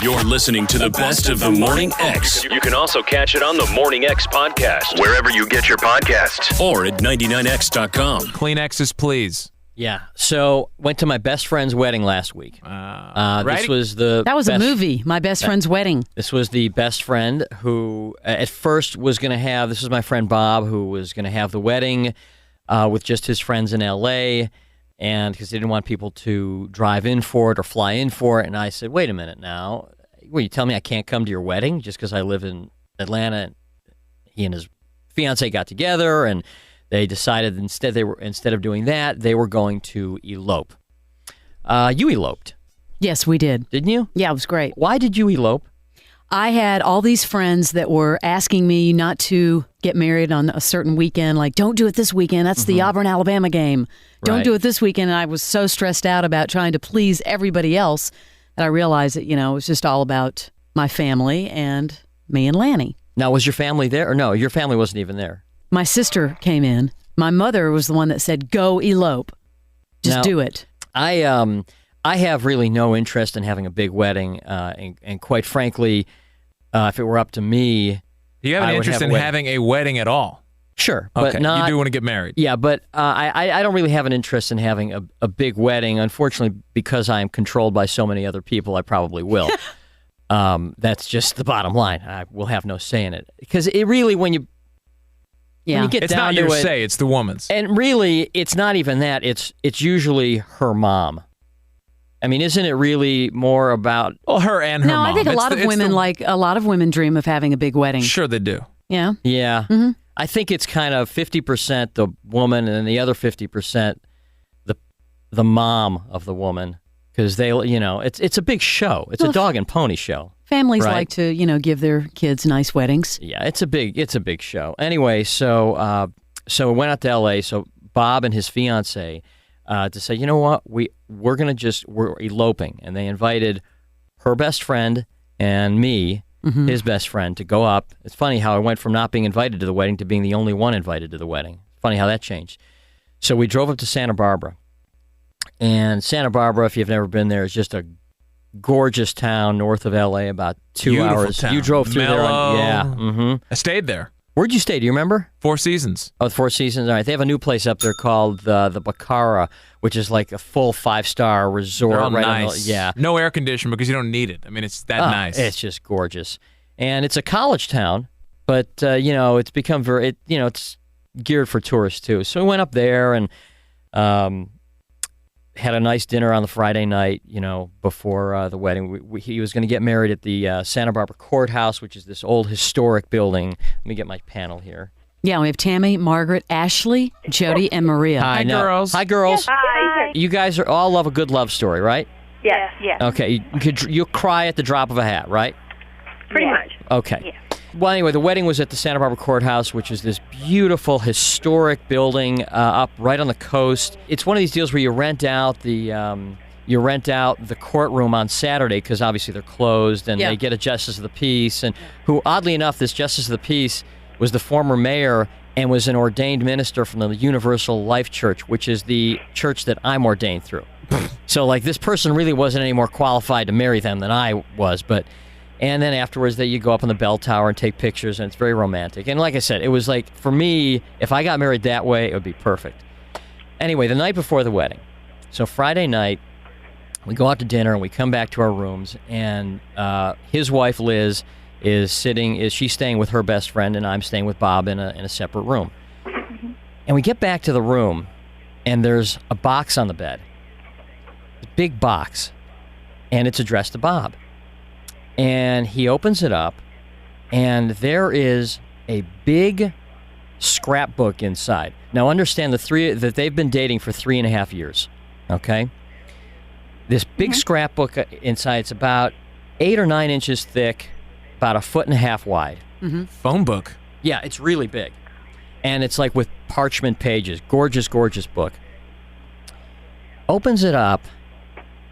You're listening to the best of the Morning X. You can also catch it on the Morning X podcast, wherever you get your podcasts, or at 99x.com. Kleenexes, please. Yeah. So went to my best friend's wedding last week. This was a movie, My Best Friend's Wedding. This was the best friend who at first was going to have, this was my friend Bob, who was going to have the wedding with just his friends in L.A., and because they didn't want people to drive in for it or fly in for it. And I said, wait a minute now. Will you tell me I can't come to your wedding just because I live in Atlanta? And he and his fiance got together, and they decided instead of doing that, they were going to elope. You eloped. Yes, we did. Didn't you? Yeah, it was great. Why did you elope? I had all these friends that were asking me not to get married on a certain weekend, like, don't do it this weekend. That's the Auburn-Alabama game. Don't do it this weekend. And I was so stressed out about trying to please everybody else that I realized that, it was just all about my family and me and Lanny. Now, was your family there? Or no, your family wasn't even there? My sister came in. My mother was the one that said, go elope. Just do it. I have really no interest in having a big wedding. And quite frankly, if it were up to me, do you have an interest in having a wedding at all? Sure, okay. But not. You do want to get married. Yeah, but I don't really have an interest in having a big wedding. Unfortunately, because I am controlled by so many other people, I probably will. That's just the bottom line. I will have no say in it because it really, when you get it's down not to your it, say; it's the woman's. And really, it's not even that. It's usually her mom. I mean, isn't it really more about her and her mom? No, I think a lot of women dream of having a big wedding. Sure, they do. Yeah. Yeah. Mm-hmm. I think it's kind of 50% the woman and then the other 50% the mom of the woman, because they, it's a big show. It's a dog and pony show. Families right? like to, give their kids nice weddings. Yeah, it's a big show. Anyway, so we went out to L.A. So Bob and his fiance to say, you know what, we're eloping, and they invited her best friend and me. Mm-hmm. His best friend, to go up. It's funny how I went from not being invited to the wedding to being the only one invited to the wedding. Funny how that changed. So we drove up to Santa Barbara. And Santa Barbara, if you've never been there, is just a gorgeous town north of L.A., about 2 Beautiful hours. Town. You drove through Mellow. there. Yeah. Mm-hmm. I stayed there. Where'd you stay? Do you remember? Four Seasons. Oh, the Four Seasons. All right. They have a new place up there called the Bacara, which is like a full 5-star resort. They're all right nice. Yeah. No air conditioning because you don't need it. I mean, it's that nice. It's just gorgeous. And it's a college town, but, it's become it's geared for tourists, too. So we went up there and had a nice dinner on the Friday night, before the wedding. He was going to get married at the Santa Barbara Courthouse, which is this old historic building. Let me get my panel here. Yeah, we have Tammy, Margaret, Ashley, Jody, and Maria. Hi, girls. Hi, girls. Hi. You guys all love a good love story, right? Yes. Okay, you'll cry at the drop of a hat, right? Pretty much. Okay. Yeah. Well, anyway, the wedding was at the Santa Barbara Courthouse, which is this beautiful, historic building up right on the coast. It's one of these deals where you rent out the courtroom on Saturday because obviously they're closed, and they get a justice of the peace, and who, oddly enough, this justice of the peace was the former mayor and was an ordained minister from the Universal Life Church, which is the church that I'm ordained through. So, this person really wasn't any more qualified to marry them than I was, but... And then afterwards, you go up on the bell tower and take pictures, and it's very romantic. And like I said, it was for me, if I got married that way, it would be perfect. Anyway, the night before the wedding, so Friday night, we go out to dinner, and we come back to our rooms, and his wife, Liz, is she's staying with her best friend, and I'm staying with Bob in a separate room. And we get back to the room, and there's a box on the bed, a big box, and it's addressed to Bob. And he opens it up, and there is a big scrapbook inside. Now, understand that they've been dating for 3.5 years, okay? This big scrapbook inside, it's about 8 or 9 inches thick, about 1.5 feet wide. Mm-hmm. Phone book. Yeah, it's really big. And it's with parchment pages. Gorgeous, gorgeous book. Opens it up,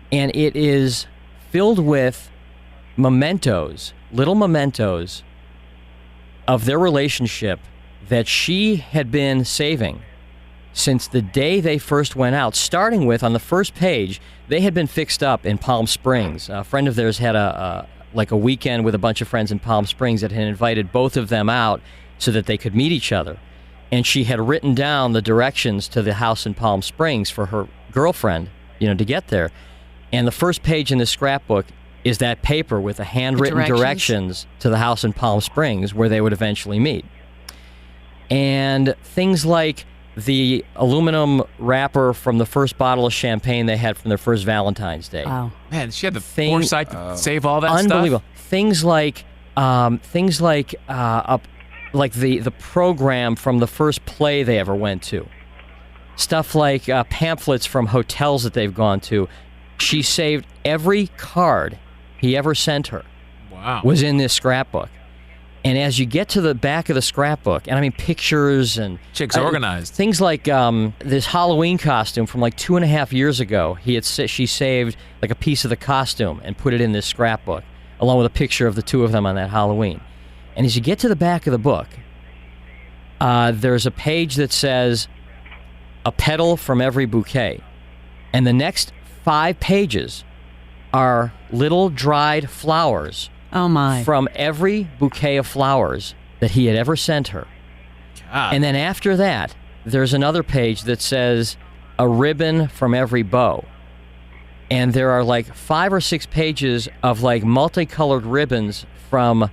and it is filled with little mementos of their relationship that she had been saving since the day they first went out, starting with, on the first page, they had been fixed up in Palm Springs. A friend of theirs had a like a weekend with a bunch of friends in Palm Springs that had invited both of them out so that they could meet each other. And she had written down the directions to the house in Palm Springs for her girlfriend, to get there. And the first page in the scrapbook is that paper with the handwritten directions to the house in Palm Springs where they would eventually meet. And things like the aluminum wrapper from the first bottle of champagne they had from their first Valentine's Day. Wow. Man, she had the foresight to save all that unbelievable. stuff. Things like the program from the first play they ever went to. Stuff like pamphlets from hotels that they've gone to. She saved every card he ever sent her. Wow. Was in this scrapbook. And as you get to the back of the scrapbook, and I mean pictures and... Chick's organized. Things like this Halloween costume from like 2.5 years ago. She saved like a piece of the costume and put it in this scrapbook, along with a picture of the two of them on that Halloween. And as you get to the back of the book, there's a page that says, "A petal from every bouquet." And the next 5 pages are little dried flowers. Oh, my. From every bouquet of flowers that he had ever sent her. God. And then after that, there's another page that says, "A ribbon from every bow." And there are like 5 or 6 pages of like multicolored ribbons from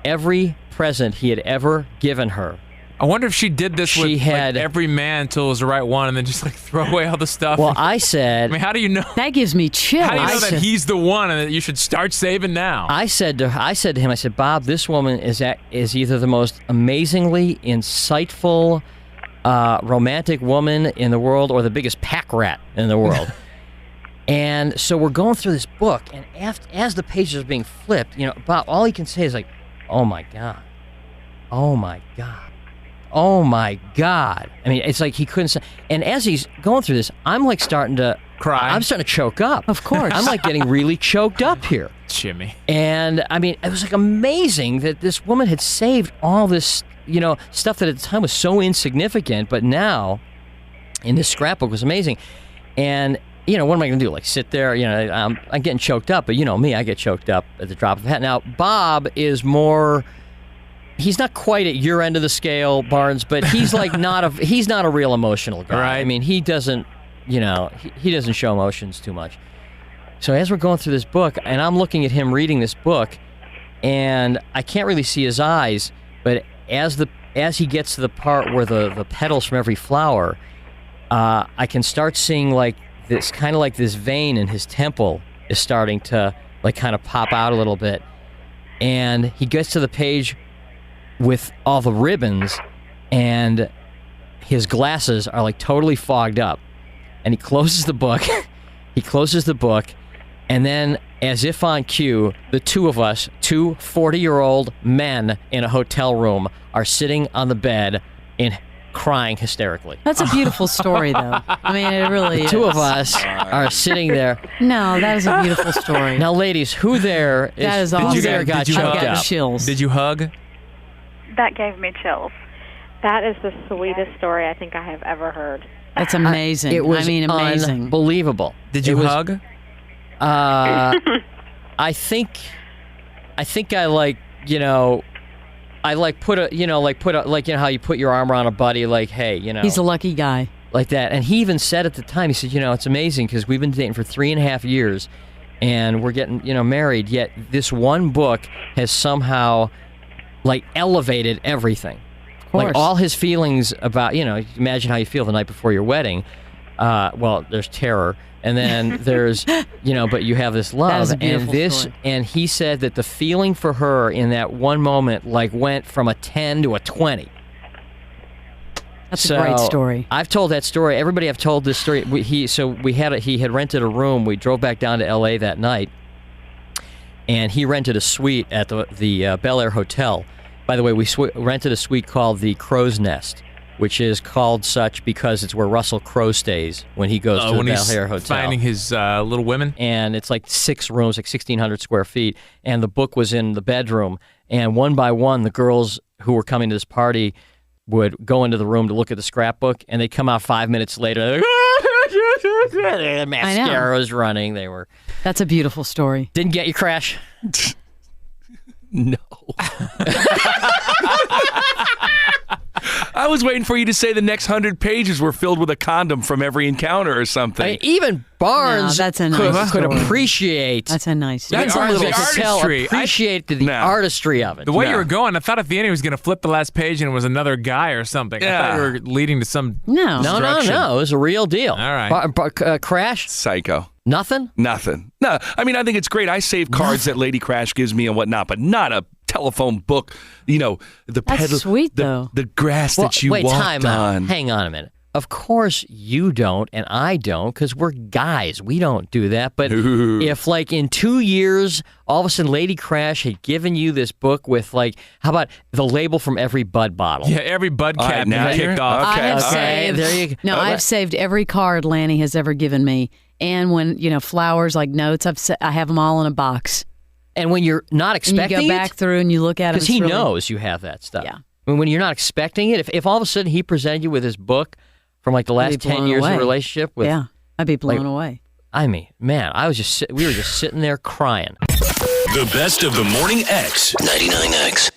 every present he had ever given her. I wonder if she did this with like every man until it was the right one and then just like throw away all the stuff. Well, I said... I mean, how do you know? That gives me chills. How do you know that he's the one and that you should start saving now? I said to him, Bob, this woman is either the most amazingly insightful, romantic woman in the world or the biggest pack rat in the world. And so we're going through this book, and as the pages are being flipped, Bob, all he can say is like, "Oh my God. Oh my God. Oh my God." I mean, it's like he couldn't say. And as he's going through this, I'm like starting to cry. I'm starting to choke up. Of course. I'm like getting really choked up here. Jimmy. And I mean, it was like amazing that this woman had saved all this, stuff that at the time was so insignificant, but now in this scrapbook was amazing. And, what am I going to do? Like sit there, I'm getting choked up, but me, I get choked up at the drop of a hat. Now, Bob is more... He's not quite at your end of the scale, Barnes, but he's like he's not a real emotional guy. Right. I mean, he doesn't, he doesn't show emotions too much. So as we're going through this book, and I'm looking at him reading this book, and I can't really see his eyes, but as he gets to the part where the petals from every flower, I can start seeing like this kind of like this vein in his temple is starting to like kind of pop out a little bit, and he gets to the page with all the ribbons, and his glasses are like totally fogged up, and he closes the book. And then, as if on cue, the two of us, 2 40-year-old men in a hotel room, are sitting on the bed and crying hysterically. That's a beautiful story, though. I mean, it really is. The two of us are sitting there. No, that is a beautiful story. Now, ladies, who there is? That is awesome. Who there got choked I've got up? chills. Did you hug? That gave me chills. That is the sweetest story I think I have ever heard. That's amazing. It was amazing. Unbelievable. Did you hug? I think I like, I like put a, how you put your arm around a buddy, like, hey, He's a lucky guy. Like that. And he even said at the time, he said, it's amazing because we've been dating for 3.5 years and we're getting, married, yet this one book has somehow like elevated everything. Of course. Like all his feelings about, imagine how you feel the night before your wedding. Well, there's terror. And then there's, but you have this love. That is a beautiful story. And he said that the feeling for her in that one moment, like, went from a 10 to a 20. That's a great story. I've told that story. Everybody I've told this story. He had rented a room. We drove back down to L.A. that night, and he rented a suite at the Bel Air Hotel. By the way, we rented a suite called the Crow's Nest, which is called such because it's where Russell Crowe stays when he goes to the Bel Air Hotel. Finding his little women. And it's like 6 rooms, like 1,600 square feet. And the book was in the bedroom. And one by one, the girls who were coming to this party would go into the room to look at the scrapbook, and they'd come out 5 minutes later. The mascara was running. That's a beautiful story. Didn't get you, Crash? No. I was waiting for you to say the next 100 pages were filled with a condom from every encounter or something. I mean, even Barnes could appreciate. That's a nice story. That's a little artistry. Appreciate the artistry of it. The way you were going, I thought at the end he was going to flip the last page and it was another guy or something. Yeah. I thought you were leading to some No. It was a real deal. All right. Crash? Psycho. Nothing? Nothing. No, I mean, I think it's great. I save cards that Lady Crash gives me and whatnot, but not a telephone book. You know, That's sweet, though. The grass that you walked time on. out. Hang on a minute. Of course you don't, and I don't, because we're guys. We don't do that. But if, like, in 2 years, all of a sudden Lady Crash had given you this book with, like, how about the label from every Bud bottle? Yeah, every Bud cap now kicked off. Okay. I have saved every card Lanny has ever given me. And when, flowers like notes, I have them all in a box. And when you're not expecting it? You go back through and you look at it. Because he knows you have that stuff. Yeah. I mean, when you're not expecting it, if all of a sudden he presented you with his book from like the last 10 years of relationship with... Yeah, I'd be blown away. I mean, man, we were just sitting there crying. The best of the Morning X. 99X.